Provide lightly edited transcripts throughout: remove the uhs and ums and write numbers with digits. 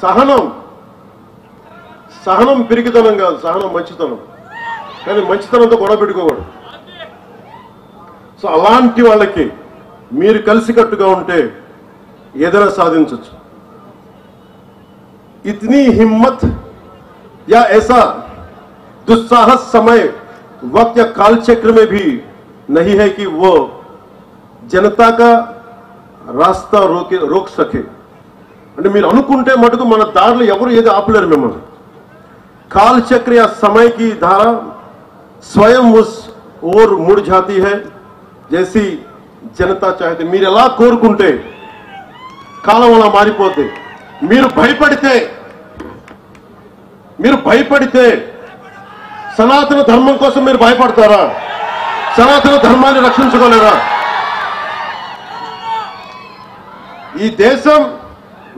సహనం సహనం పిరికితనం కాదు, సహనం మంచితనం. కానీ మంచితనంతో గొడవ పెట్టుకోకూడదు. సో అలాంటి వాళ్ళకి మీరు కలిసికట్టుగా ఉంటే ఏదైనా సాధించవచ్చు. इतनी हिम्मत या ऐसा दुस्साहस समय वक्त या काल चक्र में भी नहीं है कि वो जनता का रास्ता रोक सके. అంటే మీరు అనుకుంటే మటుకు మన దారిలో ఎవరు ఏది ఆపలేరు మిమ్మల్ని. काल चक्र या समय की धारा स्वयं उस ओर मुड़ जाती है जैसी जनता चाहती. మీరు ఎలా కోరుకుంటే కాలం అలా మారిపోతే. మీరు భయపడితే సనాతన ధర్మం కోసం మీరు భయపడతారా? సనాతన ధర్మాన్ని రక్షించుకోలేరా? ఈ దేశం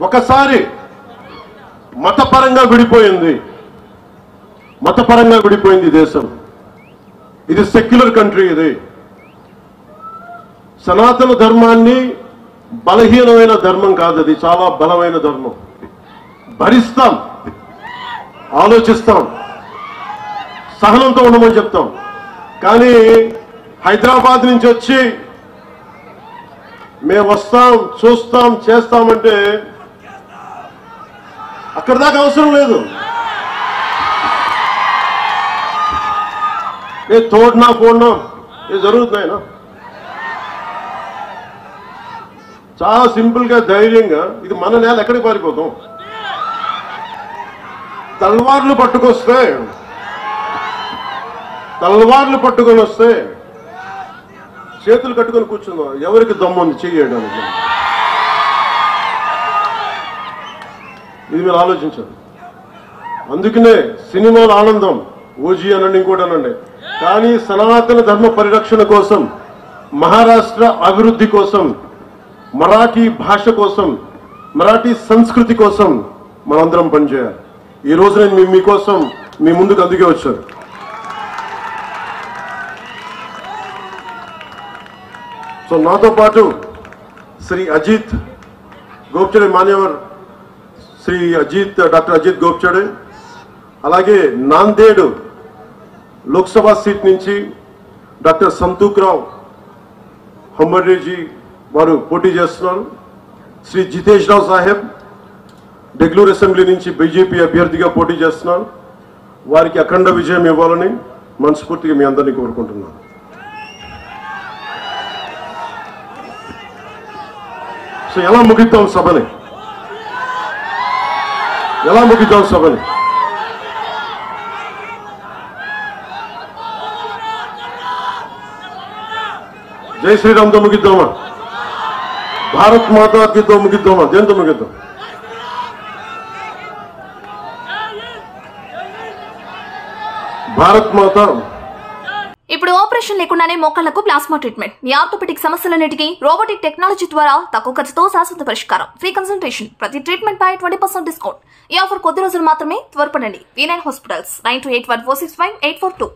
ఒకసారి మతపరంగా విడిపోయింది. దేశం ఇది సెక్యులర్ కంట్రీ. ఇది సనాతన ధర్మాన్ని బలహీనమైన ధర్మం కాదు, అది చాలా బలమైన ధర్మం. భరిస్తాం, ఆలోచిస్తాం, సహనంతో ఉండమని చెప్తాం. కానీ హైదరాబాద్ నుంచి వచ్చి మేము వస్తాం, చూస్తాం, చేస్తామంటే అక్కడ దాకా అవసరం లేదు. తోడినా పోడినా ఇది జరుగుతున్నాయినా. చాలా సింపుల్ గా ధైర్యంగా ఇది మన నేల, ఎక్కడికి పారిపోతాం? తల్వార్లు పట్టుకొని వస్తే చేతులు కట్టుకొని కూర్చుందాం. ఎవరికి దమ్ముంది చేయడానికి? ఇది మీరు ఆలోచించారు. అందుకనే సినిమాల ఆనందం, ఓజీ అనండి, ఇంకోటి అనండి. కానీ సనాతన ధర్మ పరిరక్షణ కోసం, మహారాష్ట్ర అభివృద్ధి కోసం, మరాఠీ భాష కోసం, మరాఠీ సంస్కృతి కోసం మనందరం పనిచేయాలి. ఈ రోజు నేను మీకోసం మీ ముందుకు అందుకే వచ్చాను. సో నాతో పాటు శ్రీ అజిత్ గోప్చడే, మాన్యవర్ శ్రీ డాక్టర్ అజిత్ గోప్చడే, అలాగే నాందేడ్ లోక్సభ సీట్ నుంచి డాక్టర్ సంతూక్రావు హంబర్డేజీ వారు పోటీ చేస్తున్నారు. శ్రీ జితేష్ రావు సాహెబ్ డెగ్లూర్ అసెంబ్లీ నుంచి బీజేపీ అభ్యర్థిగా పోటీ చేస్తున్నారు. వారికి అఖండ విజయం ఇవ్వాలని మనస్ఫూర్తిగా మీ అందరినీ కోరుకుంటున్నాను. సో ఎలా ముగిద్దాం సభని? జై శ్రీరామ్తో ముగిద్దామా? భారత్ మాతాకితో ముగిద్దామా? దేంతో ముగిద్దాం? భారత్ మాత. ఇప్పుడు ఆపరేషన్ లేకుండానే మోకాళ్లకు ప్లాస్మా ట్రీట్మెంట్. మీ ఆర్థోపెడిక్ సమస్యలన్నిటికీ రోబోటిక్ టెక్నాలజీ ద్వారా తక్కువ ఖర్చుతో శాశ్వత పరిష్కారం. ఫ్రీ కన్సల్టేషన్, ప్రతి ట్రీట్మెంట్ పై 20% డిస్కౌంట్. ఈ ఆఫర్ కొద్ది రోజులు మాత్రమే. త్వరపడండి. V9 hospitals 9281465842.